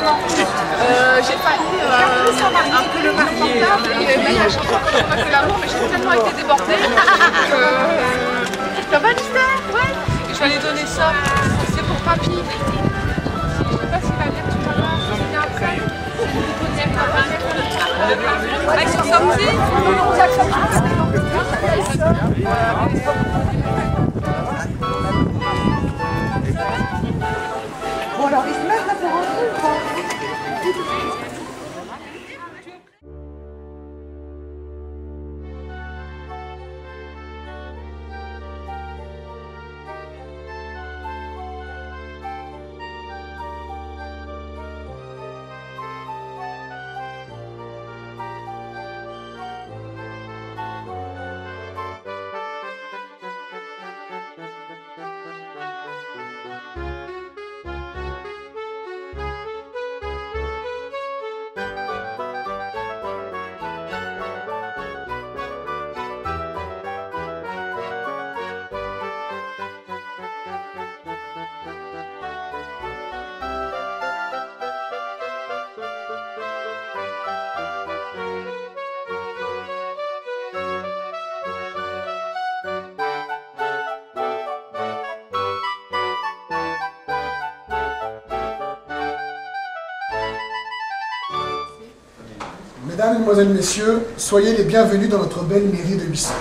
déplacement. J'ai failli un peu le marier. Et à chaque fois que j'ai pas fait l'amour, mais j'ai tellement été débordée que... Ça va, Lisa? Ouais. Et je vais aller donner ça. C'est pour papy. Je sais pas s'il va venir tout à l'heure. Il vient après. Avec son samedi. Bon alors ils se mettent là pour rentrer ou pas? Mesdames, Mesdemoiselles, Messieurs, soyez les bienvenus dans notre belle mairie de Buisson.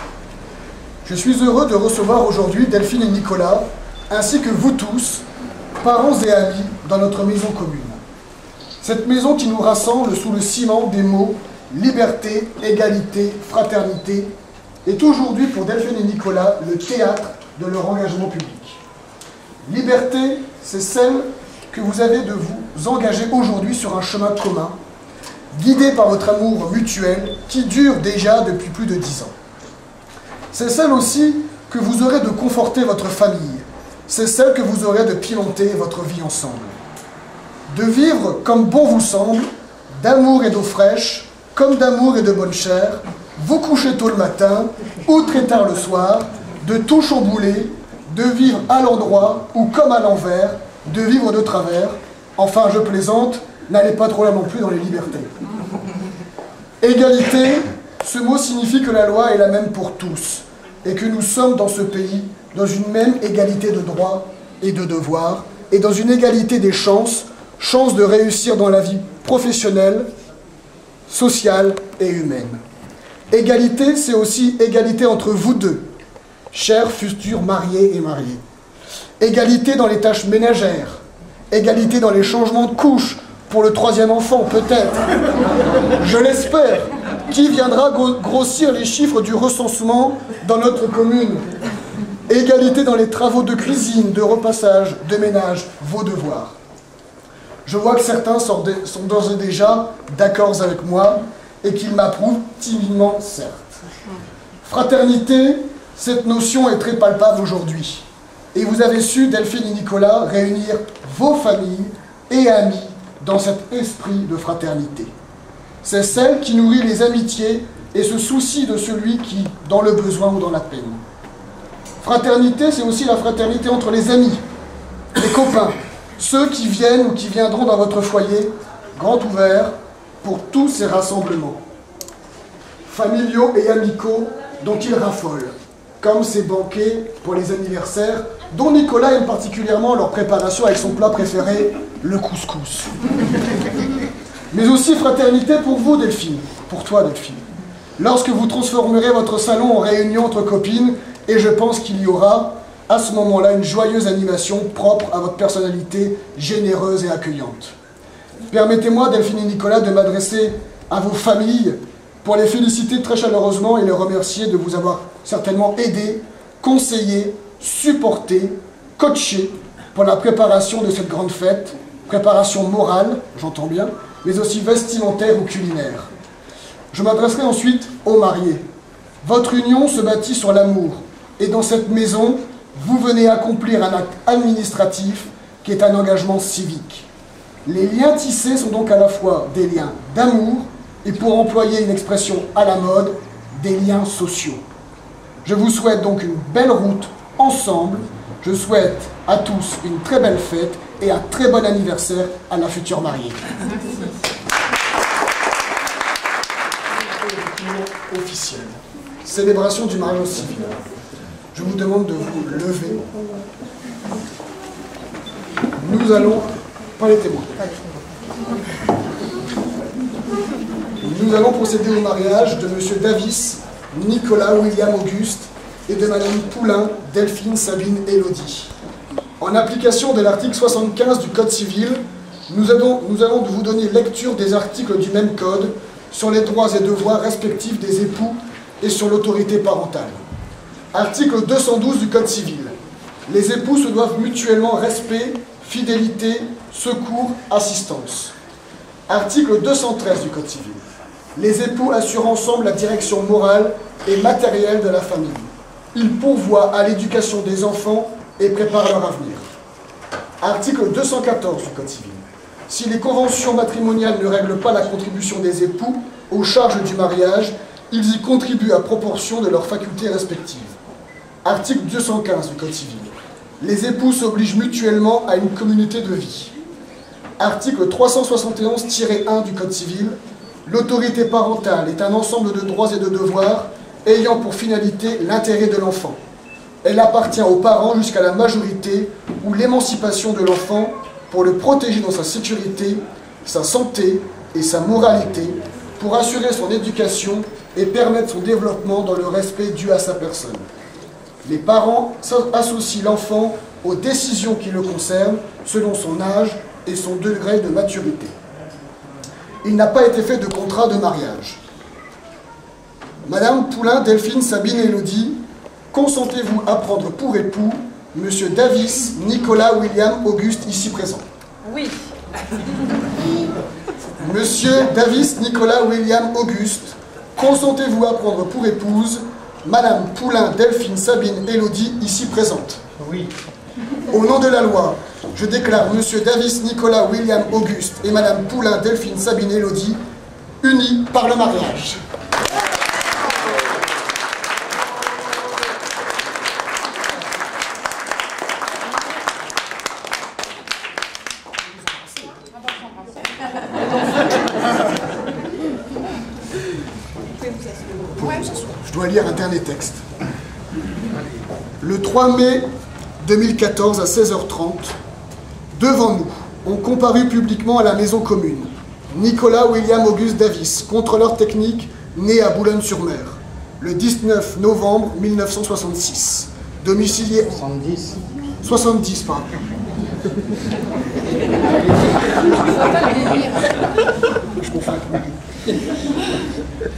Je suis heureux de recevoir aujourd'hui Delphine et Nicolas, ainsi que vous tous, parents et amis, dans notre maison commune. Cette maison qui nous rassemble sous le ciment des mots liberté, égalité, fraternité, est aujourd'hui pour Delphine et Nicolas le théâtre de leur engagement public. Liberté, c'est celle que vous avez de vous engager aujourd'hui sur un chemin commun, guidé par votre amour mutuel qui dure déjà depuis plus de 10 ans. C'est celle aussi que vous aurez de conforter votre famille. C'est celle que vous aurez de pimenter votre vie ensemble. De vivre comme bon vous semble, d'amour et d'eau fraîche, comme d'amour et de bonne chair, vous coucher tôt le matin ou très tard le soir, de tout chambouler, de vivre à l'endroit ou comme à l'envers, de vivre de travers. Enfin, je plaisante, n'allez pas trop là non plus dans les libertés. Égalité, ce mot signifie que la loi est la même pour tous et que nous sommes dans ce pays dans une même égalité de droits et de devoirs et dans une égalité des chances, chances de réussir dans la vie professionnelle, sociale et humaine. Égalité, c'est aussi égalité entre vous deux, chers futurs mariés et mariés. Égalité dans les tâches ménagères, égalité dans les changements de couches, pour le 3e enfant, peut-être. Je l'espère. Qui viendra grossir les chiffres du recensement dans notre commune? Égalité dans les travaux de cuisine, de repassage, de ménage, vos devoirs. Je vois que certains sont d'ores et déjà d'accord avec moi et qu'ils m'approuvent timidement, certes. Fraternité, cette notion est très palpable aujourd'hui. Et vous avez su, Delphine et Nicolas, réunir vos familles et amis dans cet esprit de fraternité. C'est celle qui nourrit les amitiés et se soucie de celui qui, dans le besoin ou dans la peine. Fraternité, c'est aussi la fraternité entre les amis, les copains, ceux qui viennent ou qui viendront dans votre foyer, grand ouvert, pour tous ces rassemblements, familiaux et amicaux dont ils raffolent, comme ces banquets pour les anniversaires, dont Nicolas aime particulièrement leur préparation avec son plat préféré, le couscous. Mais aussi fraternité pour vous, Delphine, pour toi, Delphine. Lorsque vous transformerez votre salon en réunion entre copines, et je pense qu'il y aura, à ce moment-là, une joyeuse animation propre à votre personnalité généreuse et accueillante. Permettez-moi, Delphine et Nicolas, de m'adresser à vos familles pour les féliciter très chaleureusement et les remercier de vous avoir certainement aidé, conseillé, supporté, coaché pour la préparation de cette grande fête, préparation morale, j'entends bien, mais aussi vestimentaire ou culinaire. Je m'adresserai ensuite aux mariés. Votre union se bâtit sur l'amour, et dans cette maison, vous venez accomplir un acte administratif qui est un engagement civique. Les liens tissés sont donc à la fois des liens d'amour et, pour employer une expression à la mode, des liens sociaux. Je vous souhaite donc une belle route ensemble. Je souhaite à tous une très belle fête et un très bon anniversaire à la future mariée. Officiel. Célébration du mariage civil. Je vous demande de vous lever. Nous allons... Pas les témoins. Nous allons procéder au mariage de M. Davis, Nicolas William Auguste et de Mme Poulain, Delphine Sabine Élodie. En application de l'article 75 du Code civil, nous allons vous donner lecture des articles du même Code sur les droits et devoirs respectifs des époux et sur l'autorité parentale. Article 212 du Code civil. Les époux se doivent mutuellement respect, fidélité, secours, assistance. Article 213 du Code civil. Les époux assurent ensemble la direction morale et matérielle de la famille. Ils pourvoient à l'éducation des enfants et préparent leur avenir. Article 214 du Code civil. Si les conventions matrimoniales ne règlent pas la contribution des époux aux charges du mariage, ils y contribuent à proportion de leurs facultés respectives. Article 215 du Code civil. Les époux s'obligent mutuellement à une communauté de vie. Article 371-1 du Code civil. L'autorité parentale est un ensemble de droits et de devoirs ayant pour finalité l'intérêt de l'enfant. Elle appartient aux parents jusqu'à la majorité ou l'émancipation de l'enfant pour le protéger dans sa sécurité, sa santé et sa moralité, pour assurer son éducation et permettre son développement dans le respect dû à sa personne. Les parents associent l'enfant aux décisions qui le concernent selon son âge et son degré de maturité. Il n'a pas été fait de contrat de mariage. Madame Poulain, Delphine, Sabine et Élodie, consentez-vous à prendre pour époux Monsieur Davis, Nicolas, William, Auguste, ici présent? Oui. Monsieur Davis, Nicolas, William, Auguste, consentez-vous à prendre pour épouse Madame Poulain, Delphine, Sabine, Élodie, ici présente? Oui. Au nom de la loi, je déclare Monsieur Davis, Nicolas, William, Auguste et Madame Poulain, Delphine, Sabine, Élodie unis par le mariage. Je dois lire un dernier texte. Le 3 mai 2014 à 16h30, devant nous, ont comparu publiquement à la maison commune Nicolas William Auguste Davis, contrôleur technique né à Boulogne-sur-Mer, le 19 novembre 1966, domicilié... 70, pardon. Je confonds avec Marie.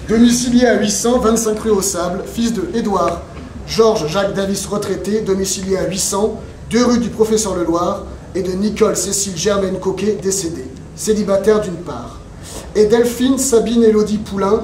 Domicilié à 800, 25 rue aux Sables, fils de Édouard Georges Jacques Davis retraité, domicilié à 800, 2 rue du Professeur Leloir, et de Nicole Cécile Germaine Coquet, décédée, célibataire d'une part, et Delphine Sabine Élodie Poulain,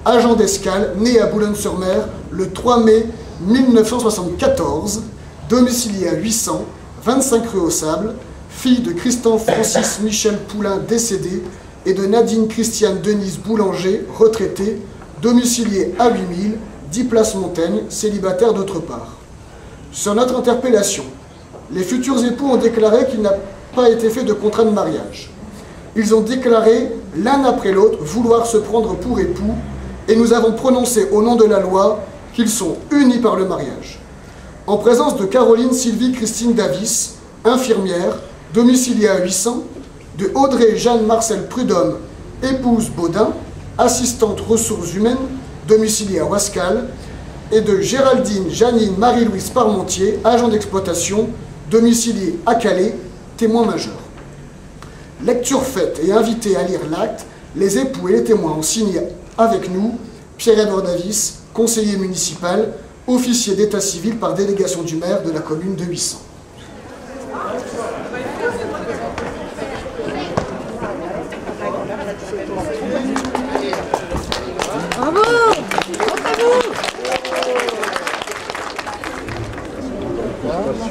agent d'escale, né à Boulogne-sur-Mer le 3 mai 1974, domicilié à 800, 25 rue aux Sables, fille de Christian Francis Michel Poulain, décédé, et de Nadine Christiane Denise Boulanger, retraitée, domiciliée à 8000, 10 place Montaigne, célibataire d'autre part. Sur notre interpellation, les futurs époux ont déclaré qu'il n'a pas été fait de contrat de mariage. Ils ont déclaré, l'un après l'autre, vouloir se prendre pour époux, et nous avons prononcé au nom de la loi qu'ils sont unis par le mariage. En présence de Caroline Sylvie Christine Davis, infirmière, domiciliée à 800, de Audrey Jeanne Marcel Prudhomme, épouse Baudin, assistante ressources humaines, domiciliée à Wascal, et de Géraldine Janine Marie-Louise Parmentier, agent d'exploitation, domiciliée à Calais, témoin majeur. Lecture faite et invité à lire l'acte, les époux et les témoins ont signé avec nous Pierre-Edouard Davis, conseiller municipal, officier d'état civil par délégation du maire de la commune de 800. Bravo! Bravo!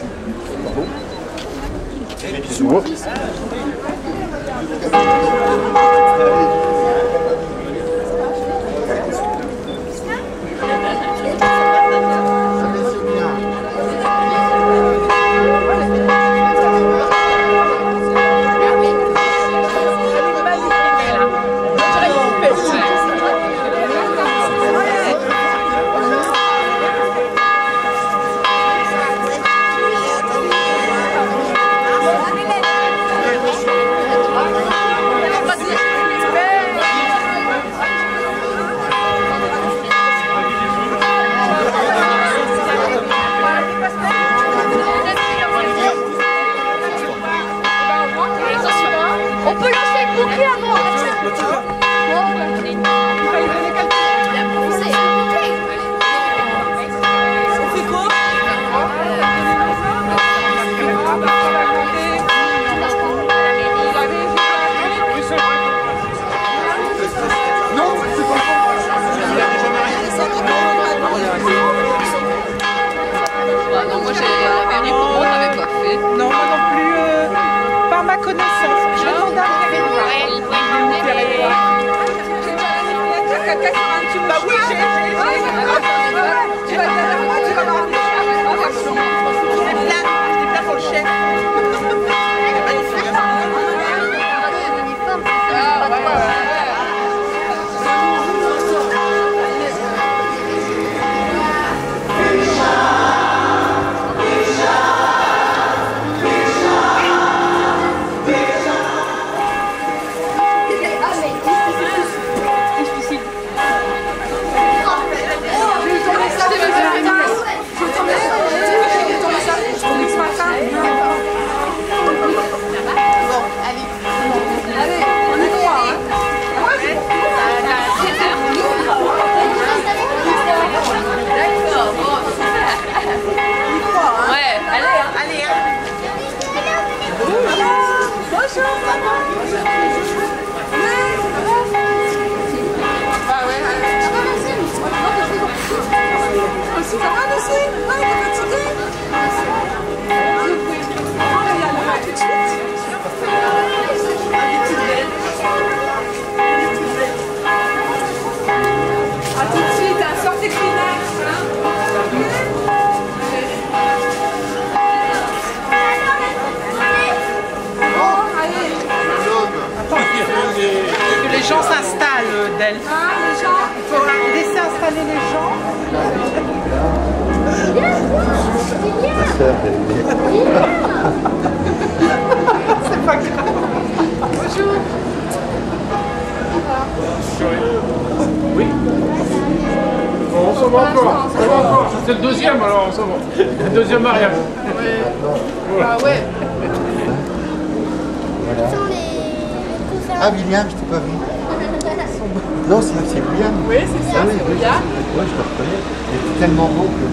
Les gens s'installent d'elle. Il faut laisser installer les gens. C'est pas grave. Bonjour. Oui. On s'en va encore. C'est le deuxième alors, on s'en va. Le deuxième mariage. Ouais. Ah ouais. Ah, William, je t'ai pas vu. Non, c'est William. Oui, c'est ça, Ah, oui, c'est oui, William. Oui, je te reconnais. Il est tellement beau que...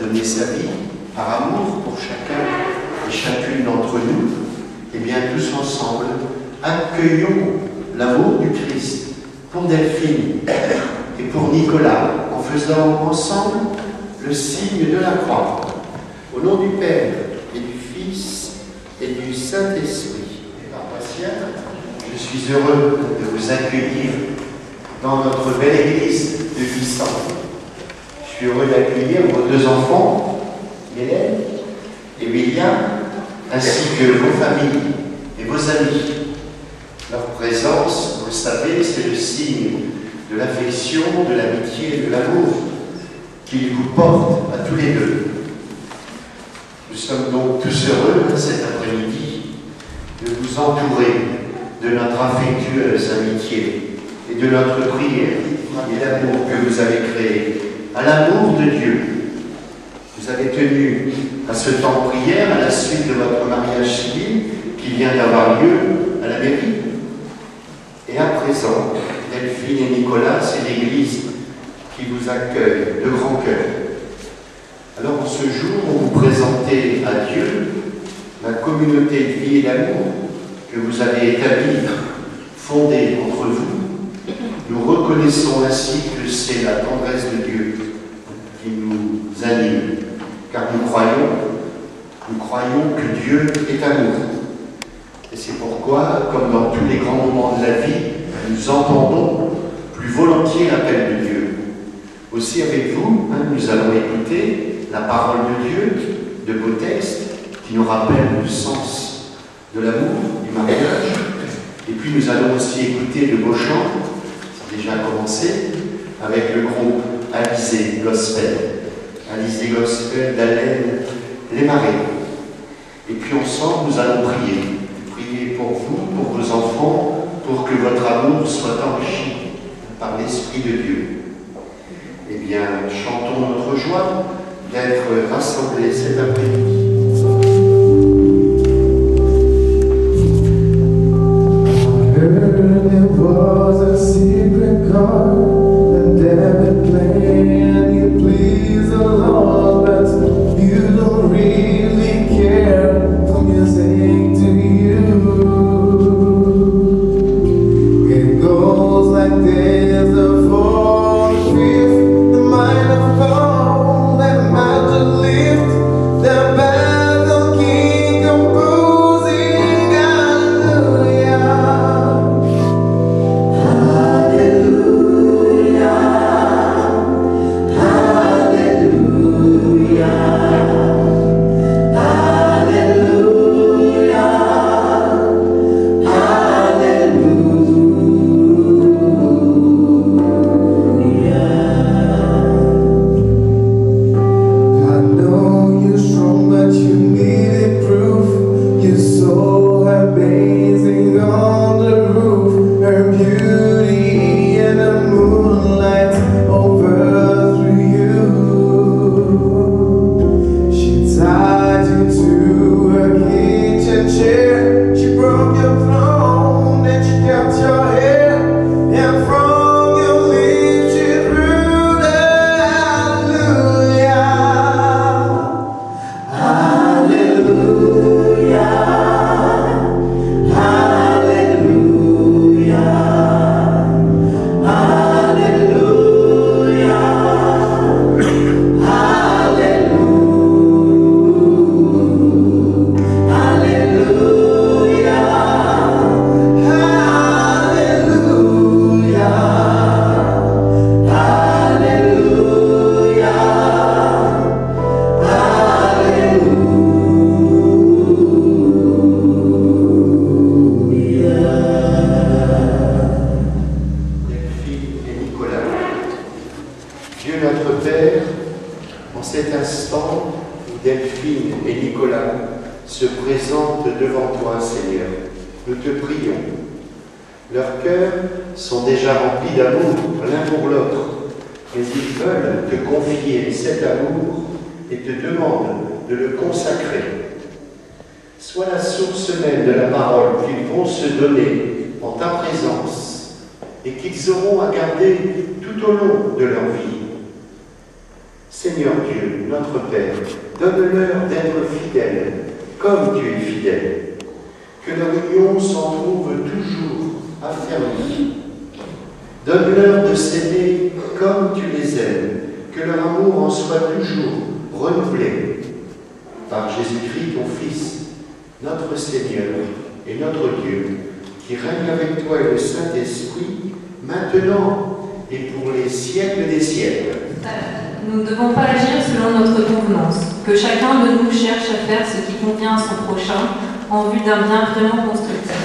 donné sa vie par amour pour chacun et chacune d'entre nous, et bien tous ensemble, accueillons l'amour du Christ pour Delphine et pour Nicolas, en faisant ensemble le signe de la croix. Au nom du Père et du Fils et du Saint-Esprit. Et par patience, je suis heureux de vous accueillir dans notre belle église de Guistan. Je suis heureux d'accueillir vos deux enfants, Mélène et William, ainsi que vos familles et vos amis. Leur présence, vous le savez, c'est le signe de l'affection, de l'amitié et de l'amour qu'ils vous portent à tous les deux. Nous sommes donc tous heureux cet après-midi de vous entourer de notre affectueuse amitié et de notre prière et l'amour que vous avez créé, à l'amour de Dieu. Vous avez tenu à ce temps de prière à la suite de votre mariage civil qui vient d'avoir lieu à la mairie. Et à présent, Delphine et Nicolas, c'est l'Église qui vous accueille de grand cœur. Alors en ce jour, on vous présentez à Dieu la communauté de vie et d'amour que vous avez établie, fondée entre vous. Nous reconnaissons ainsi que c'est la tendresse de Dieu qui nous anime, car nous croyons que Dieu est amour. Et c'est pourquoi, comme dans tous les grands moments de la vie, nous entendons plus volontiers l'appel de Dieu. Aussi avec vous, nous allons écouter la parole de Dieu, de beaux textes qui nous rappellent le sens de l'amour, du mariage. Et puis nous allons aussi écouter de beaux chants, c'est déjà commencé, avec le groupe Alizé Gospel. Alizé Gospel d'Alain Les Marais. Et puis ensemble, nous allons prier. Priez pour vous, pour vos enfants, pour que votre amour soit enrichi par l'Esprit de Dieu. Eh bien, chantons notre joie d'être rassemblés cet après-midi. There was a secret chord that David played. You please the Lord, but you don't really care for music, do you? It goes like this: the fourth, fifth, the minor fall, the major lift, the baritone king composing hallelujah. I know you're strong, but you needed proof. You're so amazing on the roof. Her beauty and the moonlight overthrew you. She tied you to her kitchen chair. She broke your throne and she kept your hair. And from your lips she threw the hallelujah. Delphine et Nicolas. Dieu notre Père, en cet instant où Delphine et Nicolas se présentent devant toi, Seigneur, nous te prions. Leurs cœurs sont déjà remplis d'amour l'un pour l'autre, mais ils veulent te confier cet amour et te demandent de le consacrer. Sois la source même de la parole qu'ils vont se donner en ta présence et qu'ils auront à garder tout au long de leur vie. Seigneur Dieu, notre Père, donne-leur d'être fidèles, comme tu es fidèle. Que leur union s'en trouve toujours affermie. Donne-leur de s'aimer comme tu les aimes, que leur amour en soit toujours renouvelé. Par Jésus-Christ, ton Fils, notre Seigneur et notre Dieu, qui règne avec toi et le Saint-Esprit, maintenant et pour les siècles des siècles. Nous ne devons pas agir selon notre convenance, que chacun de nous cherche à faire ce qui convient à son prochain, en vue d'un bien vraiment constructif.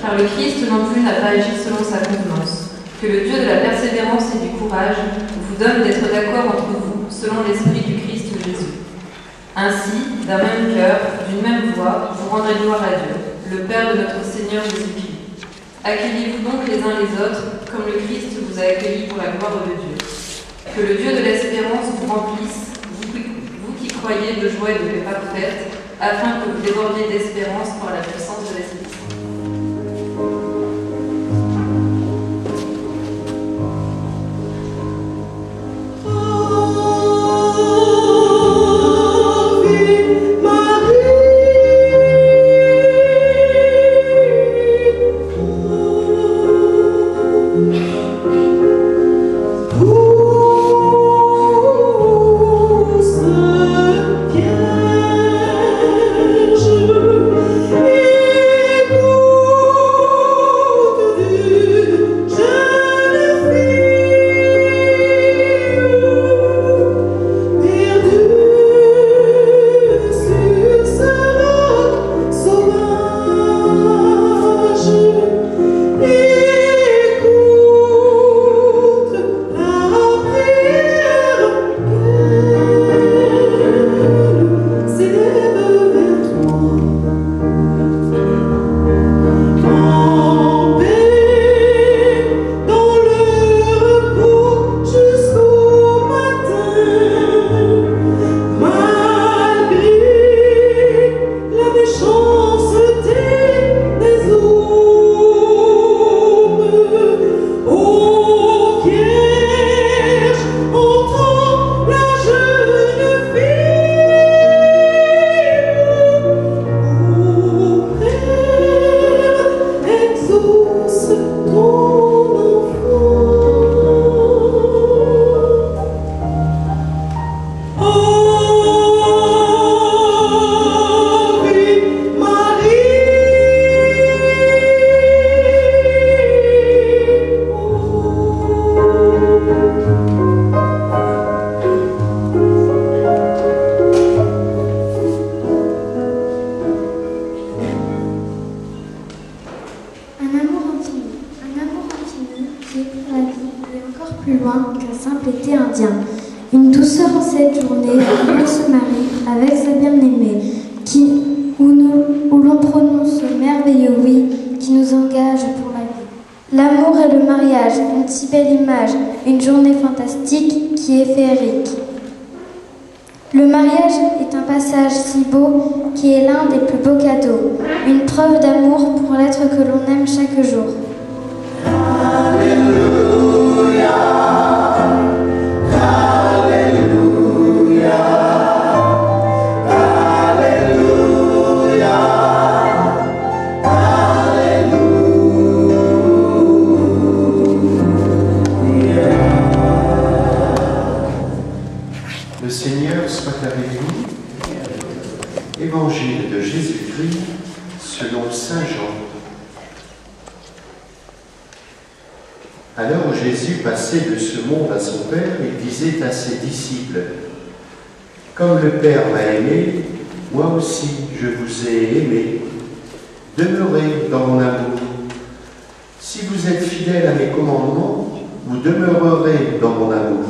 Car le Christ non plus n'a pas agi selon sa convenance. Que le Dieu de la persévérance et du courage vous donne d'être d'accord entre vous, selon l'esprit du Christ Jésus. Ainsi, d'un même cœur, d'une même voix, vous rendrez gloire à Dieu, le Père de notre Seigneur Jésus-Christ. Accueillez-vous donc les uns les autres, comme le Christ vous a accueillis pour la gloire de Dieu. Que le Dieu de l'espérance vous remplisse, vous qui croyez de joie et de paix parfaite, afin que vous débordiez d'espérance par la puissance de l'Esprit. Une journée fantastique qui est féerique. Le mariage est un passage si beau qui est l'un des plus beaux cadeaux, une preuve d'amour pour l'être que l'on aime chaque jour. Alléluia, Alléluia, Alléluia, Le Seigneur soit avec vous. Évangile de Jésus-Christ selon saint Jean. Alors Jésus passait de ce monde à son Père et disait à ses disciples: Comme le Père m'a aimé, moi aussi je vous ai aimé. Demeurez dans mon amour. Si vous êtes fidèles à mes commandements, vous demeurerez dans mon amour.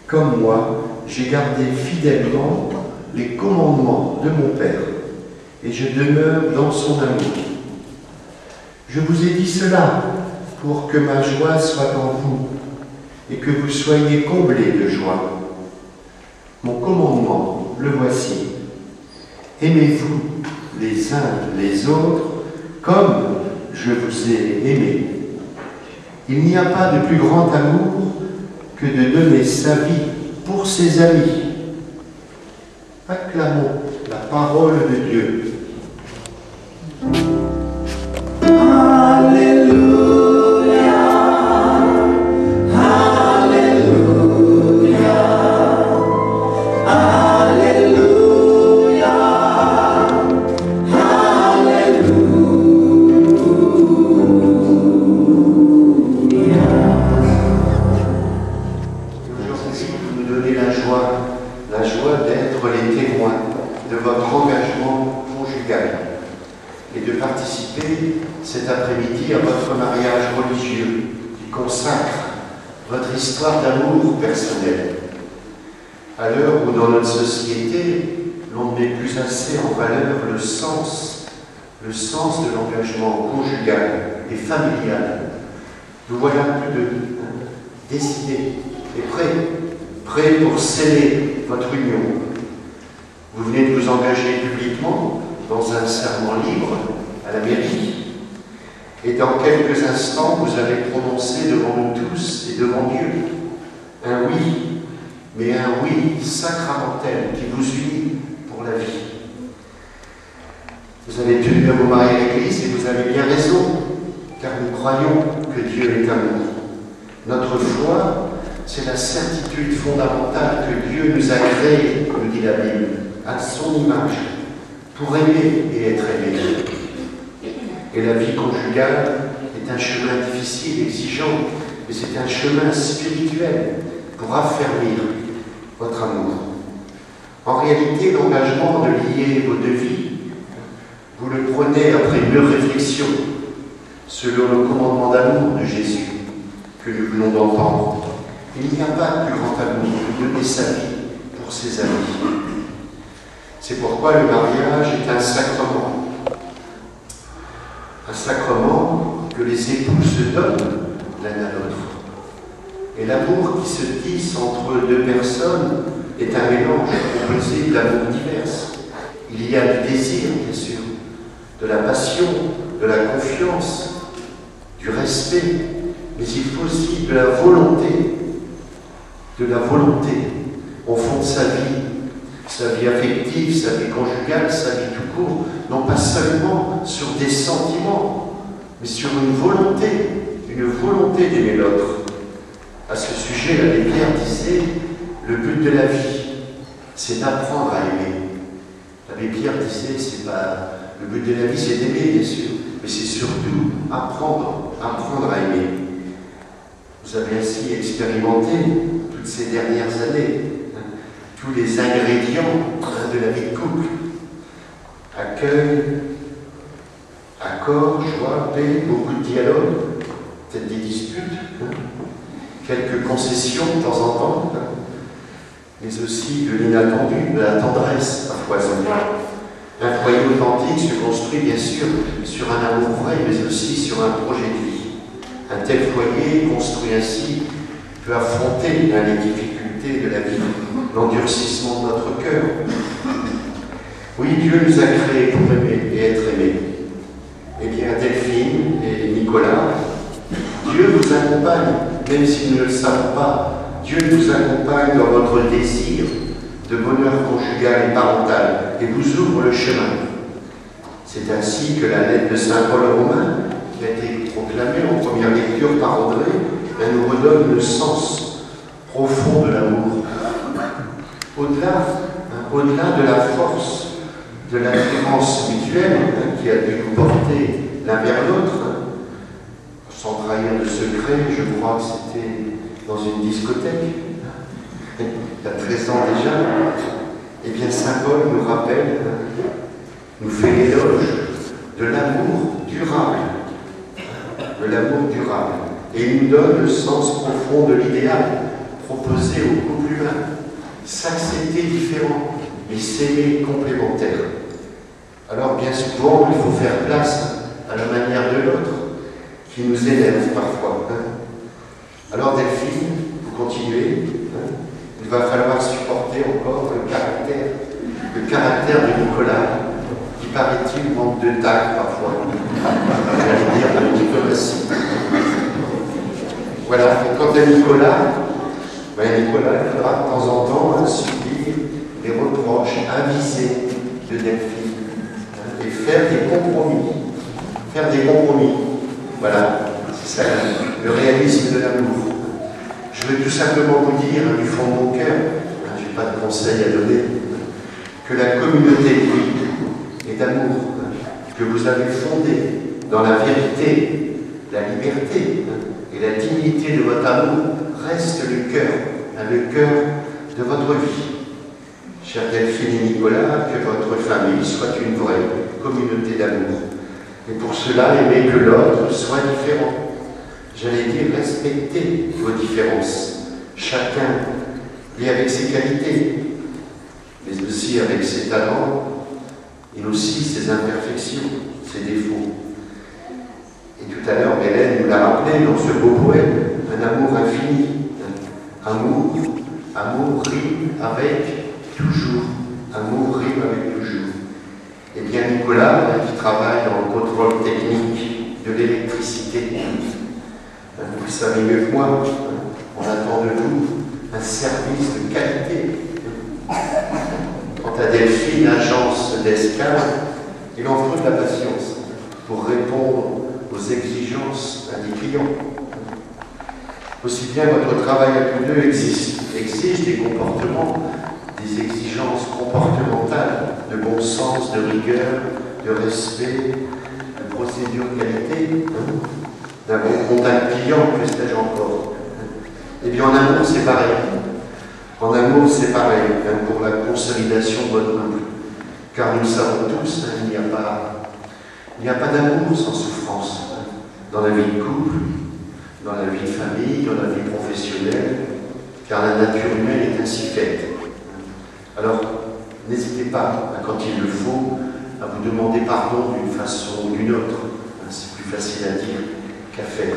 Comme moi, j'ai gardé fidèlement les commandements de mon Père, et je demeure dans son amour. Je vous ai dit cela pour que ma joie soit en vous, et que vous soyez comblés de joie. Mon commandement, le voici. Aimez-vous les uns les autres comme je vous ai aimé. Il n'y a pas de plus grand amour que de donner sa vie pour ses amis. Acclamons la parole de Dieu. Cet après-midi à votre mariage religieux qui consacre votre histoire d'amour personnel. À l'heure où dans notre société, l'on ne met plus assez en valeur le sens de l'engagement conjugal et familial, nous voilà plus de décidés et prêts pour sceller votre union. Vous venez de vous engager publiquement dans un serment libre à la mairie. Et dans quelques instants, vous allez prononcer devant nous tous et devant Dieu un oui, mais un oui sacramentel qui vous unit pour la vie. Vous avez tenu à vous marier à l'Église et vous avez bien raison, car nous croyons que Dieu est amour. Notre foi, c'est la certitude fondamentale que Dieu nous a créés, nous dit la Bible, à son image, pour aimer et être aimé. Et la vie conjugale est un chemin difficile, exigeant, mais c'est un chemin spirituel pour affermir votre amour. En réalité, l'engagement de lier vos deux vies, vous le prenez après une réflexion, selon le commandement d'amour de Jésus que nous venons d'entendre. Il n'y a pas de plus grand amour que de donner sa vie pour ses amis. C'est pourquoi le mariage est un sacrement. Un sacrement que les époux se donnent l'un à l'autre. Et l'amour qui se tisse entre deux personnes est un mélange composé d'amours divers. Il y a du désir, bien sûr, de la passion, de la confiance, du respect, mais il faut aussi de la volonté au fond de sa vie affective, sa vie conjugale, sa vie tout court, non pas seulement sur des sentiments, mais sur une volonté d'aimer l'autre. À ce sujet, l'abbé Pierre disait, le but de la vie, c'est d'apprendre à aimer. L'abbé Pierre disait, c'est pas le but de la vie, c'est d'aimer, bien sûr, mais c'est surtout apprendre à aimer. Vous avez ainsi expérimenté toutes ces dernières années tous les ingrédients de la vie de couple. Accueil, accord, joie, paix, beaucoup de dialogue, peut-être des disputes, quelques concessions de temps en temps, mais aussi de l'inattendu, de la tendresse à foison. Un foyer authentique se construit bien sûr sur un amour vrai, mais aussi sur un projet de vie. Un tel foyer construit ainsi peut affronter les difficultés de la vie, l'endurcissement de notre cœur. Oui, Dieu nous a créés pour aimer et être aimés. Eh bien, Delphine et Nicolas, Dieu vous accompagne, même si nous ne le savons pas. Dieu nous accompagne dans votre désir de bonheur conjugal et parental et vous ouvre le chemin. C'est ainsi que la lettre de Saint Paul aux Romains, qui a été proclamée en première lecture par André, nous redonne le sens profond de l'amour. Au-delà de la force de l'attirance mutuelle qui a dû nous porter l'un vers l'autre, sans trahir de secret, je crois que c'était dans une discothèque, il y a 13 ans déjà, eh bien Saint Paul nous rappelle, nous fait l'éloge de l'amour durable, et il nous donne le sens profond de l'idéal proposé au couple humain. S'accepter différent, mais s'aimer complémentaire. Alors bien souvent, il faut faire place à la manière de l'autre, qui nous énerve parfois. Alors Delphine, vous continuez. Il va falloir supporter encore le caractère de Nicolas, qui paraît-il manque de tact parfois. J'allais dire de diplomatie. Voilà, et quant à Nicolas, Ben, Nicolas, il faudra de temps en temps subir les reproches avisés de Delphine et faire des compromis. Faire des compromis. Voilà, c'est ça le réalisme de l'amour. Je veux tout simplement vous dire du fond de mon cœur, je n'ai pas de conseils à donner, que la communauté de vie et d'amour que vous avez fondée dans la vérité, la liberté et la dignité de votre amour reste le cœur de votre vie. Chère Delphine et Nicolas, que votre famille soit une vraie communauté d'amour. Et pour cela, aimez que l'autre soit différent. J'allais dire, respectez vos différences. Chacun est avec ses qualités, mais aussi avec ses talents, et aussi ses imperfections, ses défauts. Et tout à l'heure, Hélène nous l'a rappelé dans ce beau poème, un amour infini. Amour rime avec toujours. Amour rime avec toujours. Eh bien, Nicolas, qui travaille dans le contrôle technique de l'électricité, vous le savez mieux que moi, on attend de nous un service de qualité. Quant à Delphine, agence d'escale, il en faut de la patience pour répondre aux exigences des clients. Aussi bien votre travail à tous deux exige des comportements, des exigences comportementales, de bon sens, de rigueur, de respect, de procédure de qualité, d'un bon contact client, que sais-je encore. Eh bien, en amour, c'est pareil. En amour, c'est pareil, même pour la consolidation de votre couple. Car nous savons tous, il n'y a pas d'amour sans souffrance. Dans la vie de couple, dans la vie de famille, dans la vie professionnelle, car la nature humaine est ainsi faite. Alors, n'hésitez pas, quand il le faut, à vous demander pardon d'une façon ou d'une autre. C'est plus facile à dire qu'à faire.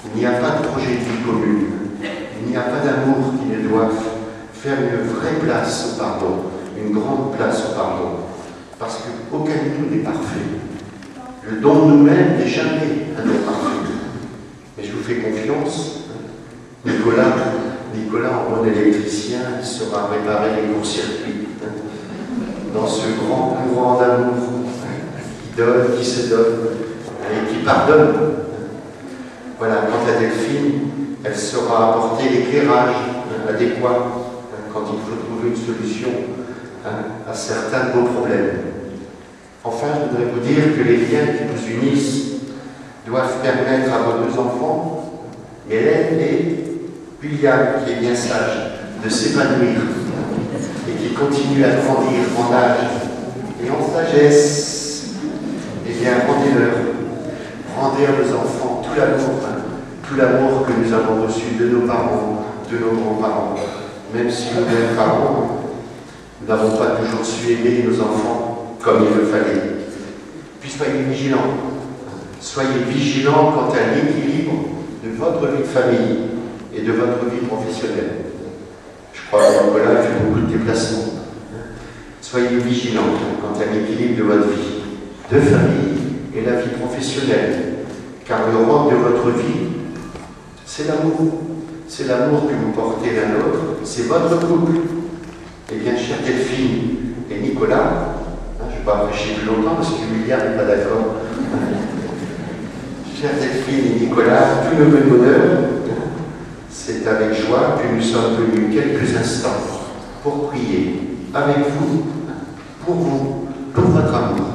Il n'y a pas de projet de vie commune. Il n'y a pas d'amour qui ne doive faire une vraie place au pardon, une grande place au pardon. Parce qu'aucun de nous n'est parfait. Le don de nous-mêmes n'est jamais un don parfait. Mais je vous fais confiance. Nicolas, en bon électricien, il saura réparer les courts-circuits. Dans ce grand courant d'amour qui donne, qui se donne et qui pardonne. Voilà, quant à Delphine, elle saura apporter l'éclairage adéquat quand il faut trouver une solution à certains de vos problèmes. Enfin, je voudrais vous dire que les liens qui vous unissent doivent permettre à vos deux enfants, Hélène et William, qui est bien sage, de s'épanouir et qui continue à grandir en âge et en sagesse. Eh bien, rendez à nos enfants tout l'amour que nous avons reçu de nos parents, de nos grands-parents. Même si nous-mêmes parents, nous n'avons pas toujours su aimer nos enfants comme il le fallait. Puis soyez vigilants. Soyez vigilants quant à l'équilibre de votre vie de famille et de votre vie professionnelle. Je crois que Nicolas fait beaucoup de déplacements. Soyez vigilants quant à l'équilibre de votre vie de famille et la vie professionnelle. Car le rôle de votre vie, c'est l'amour. C'est l'amour que vous portez l'un l'autre, c'est votre couple. Eh bien, chère Delphine et Nicolas, je ne vais pas prêcher plus longtemps parce que William n'est pas d'accord. Chère Delphine et Nicolas, tous nos bonheurs, c'est avec joie que nous sommes venus quelques instants pour prier avec vous, pour votre amour.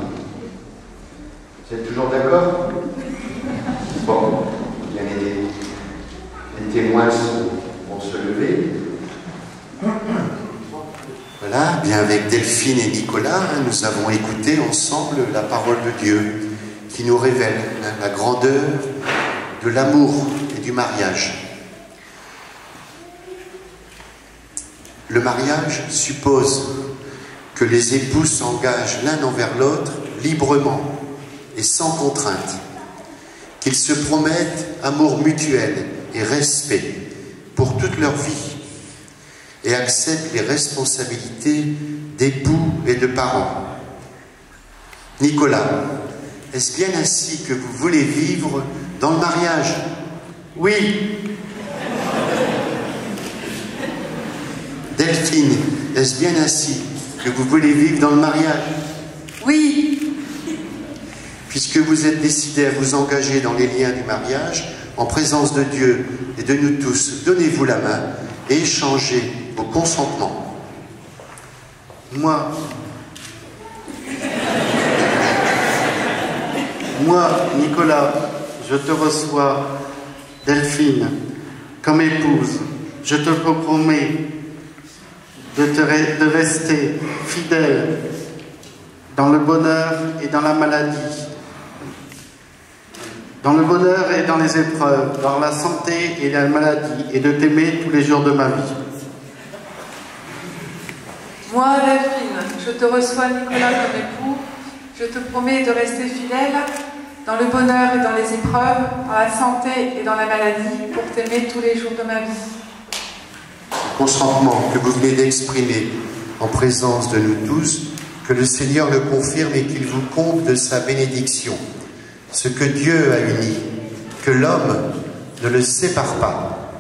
Vous êtes toujours d'accord? Bon, bien les témoins vont se lever. Voilà, bien avec Delphine et Nicolas, nous avons écouté ensemble la parole de Dieu qui nous révèle la grandeur de l'amour et du mariage. Le mariage suppose que les époux s'engagent l'un envers l'autre librement et sans contrainte, qu'ils se promettent amour mutuel et respect pour toute leur vie et acceptent les responsabilités d'époux et de parents. Nicolas, est-ce bien ainsi que vous voulez vivre dans le mariage? Oui. Delphine, est-ce bien ainsi que vous voulez vivre dans le mariage? Oui. Puisque vous êtes décidé à vous engager dans les liens du mariage, en présence de Dieu et de nous tous, donnez-vous la main et échangez vos consentements. Moi, Nicolas, je te reçois, Delphine, comme épouse. Je te promets de rester fidèle dans le bonheur et dans la maladie, dans le bonheur et dans les épreuves, dans la santé et la maladie, et de t'aimer tous les jours de ma vie. Moi, Delphine, je te reçois, Nicolas, comme époux. Je te promets de rester fidèle dans le bonheur et dans les épreuves, dans la santé et dans la maladie, pour t'aimer tous les jours de ma vie. Le consentement que vous venez d'exprimer en présence de nous tous, que le Seigneur le confirme et qu'il vous comble de sa bénédiction. Ce que Dieu a uni, que l'homme ne le sépare pas.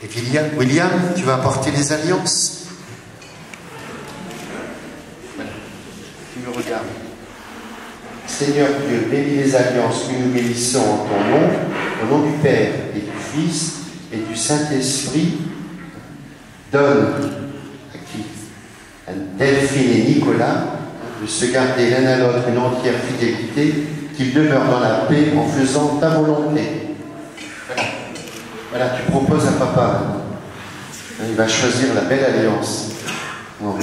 Et William, tu vas apporter les alliances? Tu me regardes. Seigneur Dieu, bénis les alliances que nous bénissons en ton nom, au nom du Père et du Fils et du Saint-Esprit. Donne à qui? À Delphine et Nicolas de se garder l'un à l'autre une entière fidélité, qu'ils demeurent dans la paix en faisant ta volonté. Voilà, tu proposes à papa. Il va choisir la belle alliance. Oh.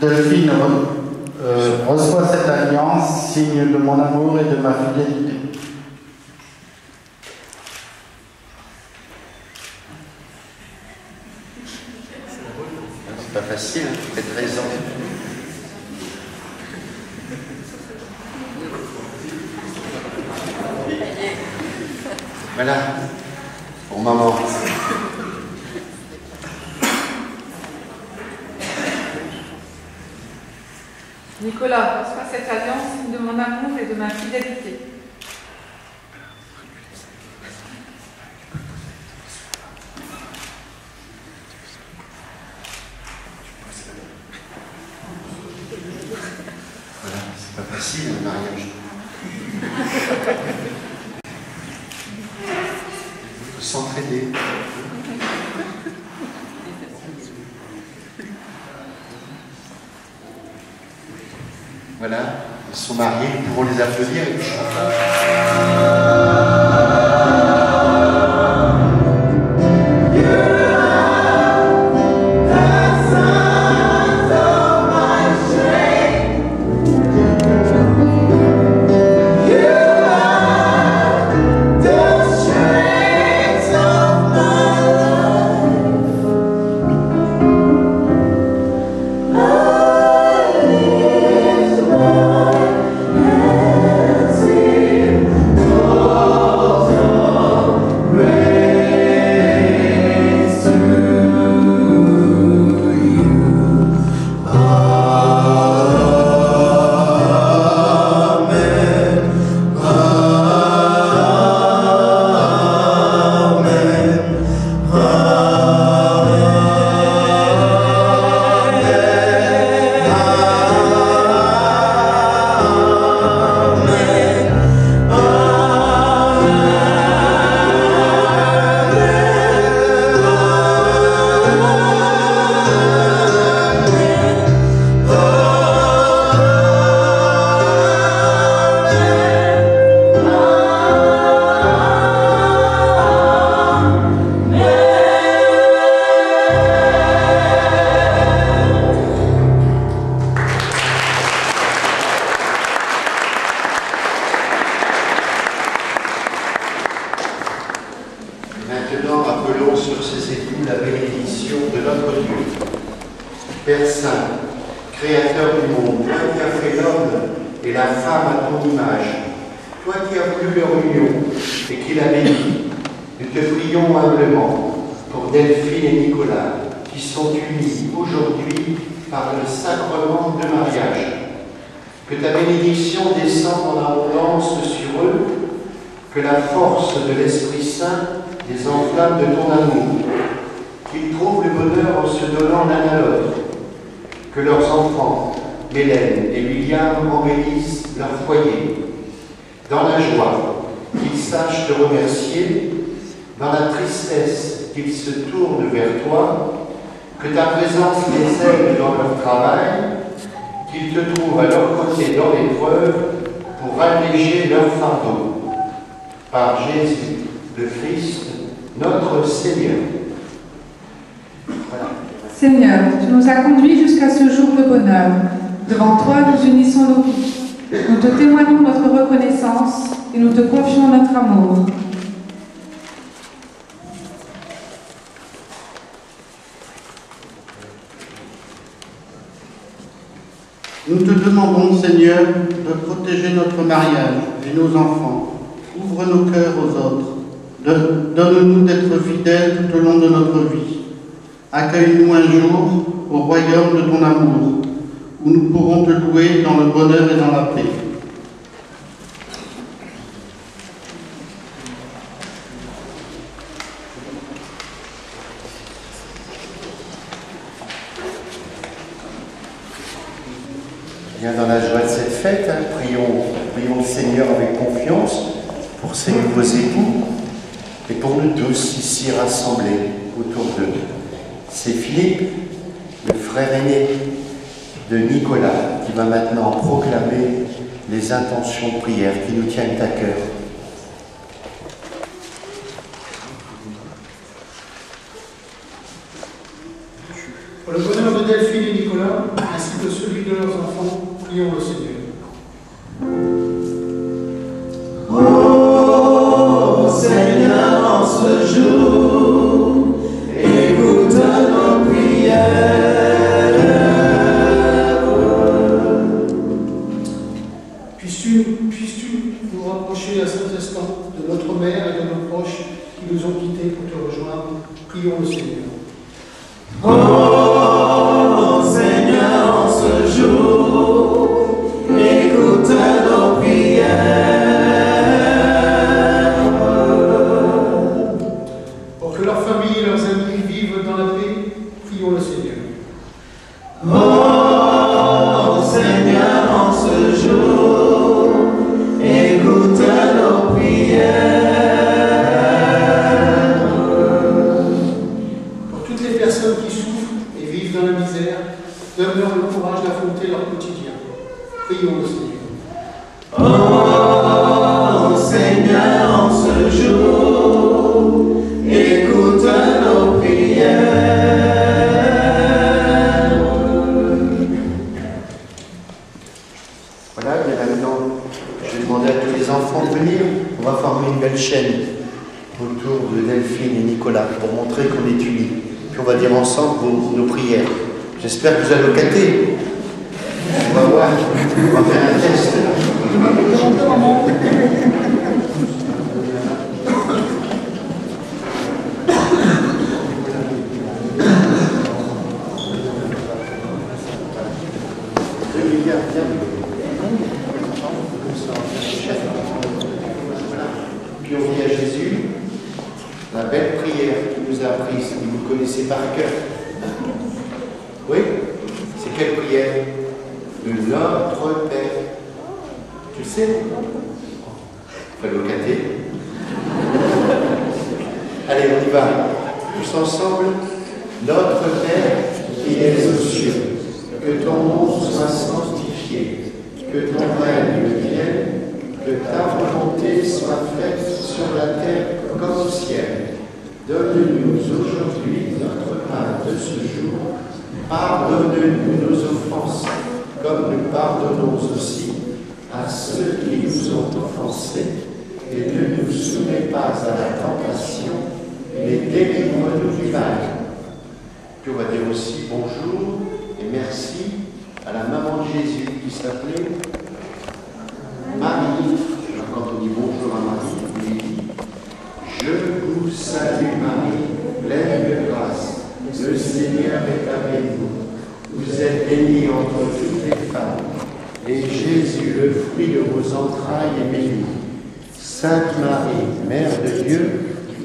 Delphine reçoit cette alliance, signe de mon amour et de ma fidélité. C'est pas facile, hein, cette raison. Voilà, pour maman. Nicolas, reçois cette alliance, signe de mon amour et de ma fidélité. Voilà, c'est pas facile le mariage. Il faut s'entraider. Voilà, ils sont mariés, ils pourront les applaudir et puis maintenant, appelons sur ces époux la bénédiction de notre Dieu. Père Saint, Créateur du monde, toi qui as fait l'homme et la femme à ton image, toi qui as voulu leur union et qui l'as béni, Nous te prions humblement pour Delphine et Nicolas, qui sont unis aujourd'hui par le sacrement de mariage. Que ta bénédiction descende en abondance sur eux, que la force de l'Esprit Saint les enflamme de ton amour, qu'ils trouvent le bonheur en se donnant l'un à l'autre, que leurs enfants, Hélène et William, embellissent leur foyer, dans la joie, qu'ils sachent te remercier, dans la tristesse, qu'ils se tournent vers toi, que ta présence les aide dans leur travail, qu'ils te trouvent à leur côté dans l'épreuve pour alléger leur fardeau. Par Jésus, le Christ, notre Seigneur. Voilà. Seigneur, tu nous as conduits jusqu'à ce jour de bonheur. Devant toi, nous unissons nos vies. Nous te témoignons notre reconnaissance et nous te confions notre amour. Nous te demandons, Seigneur, de protéger notre mariage et nos enfants. Ouvre nos cœurs aux autres. Donne-nous d'être fidèles tout au long de notre vie. Accueille-nous un jour au royaume de ton amour, où nous pourrons te louer dans le bonheur et dans la paix. Bien, dans la joie de cette fête, prions le Seigneur avec confiance pour ces nouveaux époux et pour nous tous ici rassemblés autour d'eux. C'est Philippe, le frère aîné de Nicolas, qui va maintenant proclamer les intentions de prière qui nous tiennent à cœur. Pour le bonheur de Delphine et Nicolas, ainsi que celui de leurs enfants, prions le Seigneur. Oh Seigneur, en ce jour, écoute nos prières. Puisses-tu nous rapprocher à cet instant de notre mère et de nos proches qui nous ont quittés pour te rejoindre. Prions le Seigneur. Oh Seigneur, en ce jour, écoute nos prières. Pour que leurs familles et leurs amis vivent dans la paix, prions le Seigneur. Oh Seigneur, en ce jour, écoute nos prières. Personnes qui souffrent et vivent dans la misère, donne-leur le courage d'affronter leur quotidien. Prions le Seigneur. Oh Seigneur, en ce jour, écoute nos prières. Voilà, bien maintenant, je vais demander à tous les enfants de venir. On va former une belle chaîne autour de Delphine et Nicolas pour montrer qu'on est unis. Puis on va dire ensemble nos prières. J'espère que vous allez cater. On va voir, on va faire un test. Puis on dit à Jésus la belle prière qu'il nous a apprise, que vous connaissez par cœur. Oui? C'est quelle prière? Le Notre Père. Tu le sais? Il faut le cater. Allez, on y va. Tous ensemble. Notre Père qui es aux cieux, que ton nom soit sanctifié, que ton règne vienne, que ta volonté soit faite sur la terre comme au ciel. Donne-nous aujourd'hui notre pain de ce jour. Pardonne-nous nos offenses, comme nous pardonnons aussi à ceux qui nous ont offensés. Et ne nous soumets pas à la tentation, mais délivre-nous du mal. Puis on va dire aussi bonjour et merci à la maman de Jésus qui s'appelait Marie. Quand on dit bonjour à Marie, on lui dit Je vous salue Marie, pleine de grâce. Le Seigneur est avec vous. Vous êtes bénie entre toutes les femmes. Et Jésus, le fruit de vos entrailles, est béni. Sainte Marie, Mère de Dieu,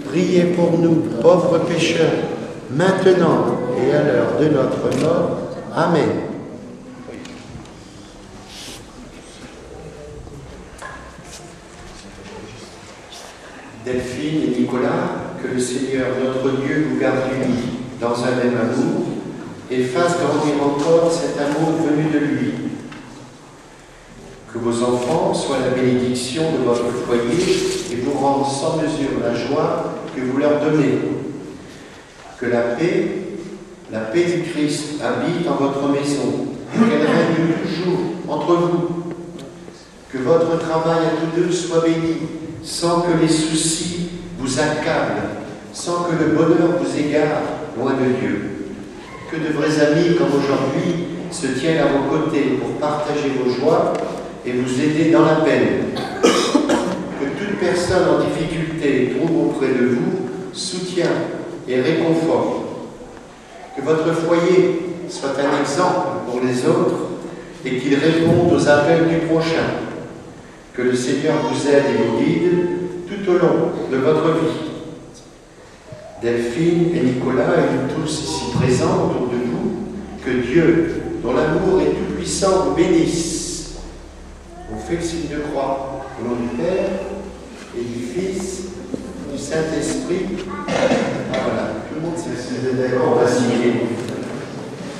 priez pour nous, pauvres pécheurs, maintenant et à l'heure de notre mort. Amen. Delphine et Nicolas, que le Seigneur notre Dieu vous garde unis dans un même amour et fasse grandir encore cet amour venu de lui. Que vos enfants soient la bénédiction de votre foyer et vous rendent sans mesure la joie que vous leur donnez. Que la paix du Christ habite en votre maison, qu'elle règne toujours entre vous. Que votre travail à tous deux soit béni, sans que les soucis vous accablent, sans que le bonheur vous égare loin de Dieu. Que de vrais amis comme aujourd'hui se tiennent à vos côtés pour partager vos joies et vous aider dans la peine. Que toute personne en difficulté trouve auprès de vous soutien et réconfort. Que votre foyer soit un exemple pour les autres et qu'il réponde aux appels du prochain. Que le Seigneur vous aide et vous guide tout au long de votre vie. Delphine et Nicolas et nous tous ici présents autour de vous, que Dieu, dont l'amour est tout puissant, vous bénisse. On fait le signe de croix au nom du Père et du Fils, du Saint-Esprit. Ah voilà, tout le monde s'est d'accord, on va signer.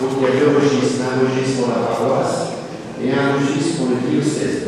Donc il y a deux registres, un registre pour la paroisse et un registre pour le diocèse.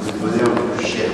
le bonheur le plus cher.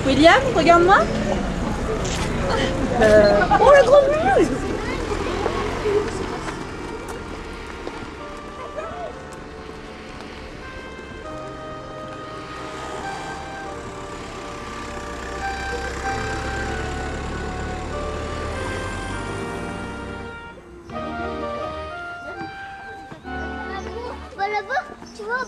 William, regarde-moi. Oh, le gros mule! Bah là-bas, tu vois,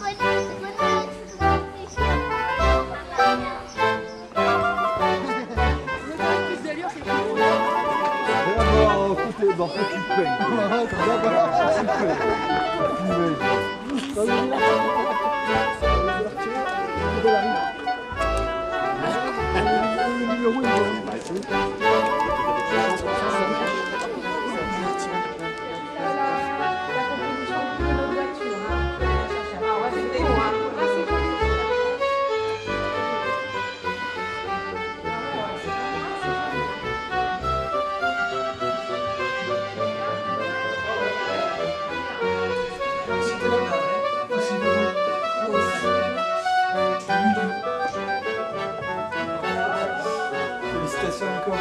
Félicitations encore.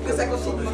Que ça continue.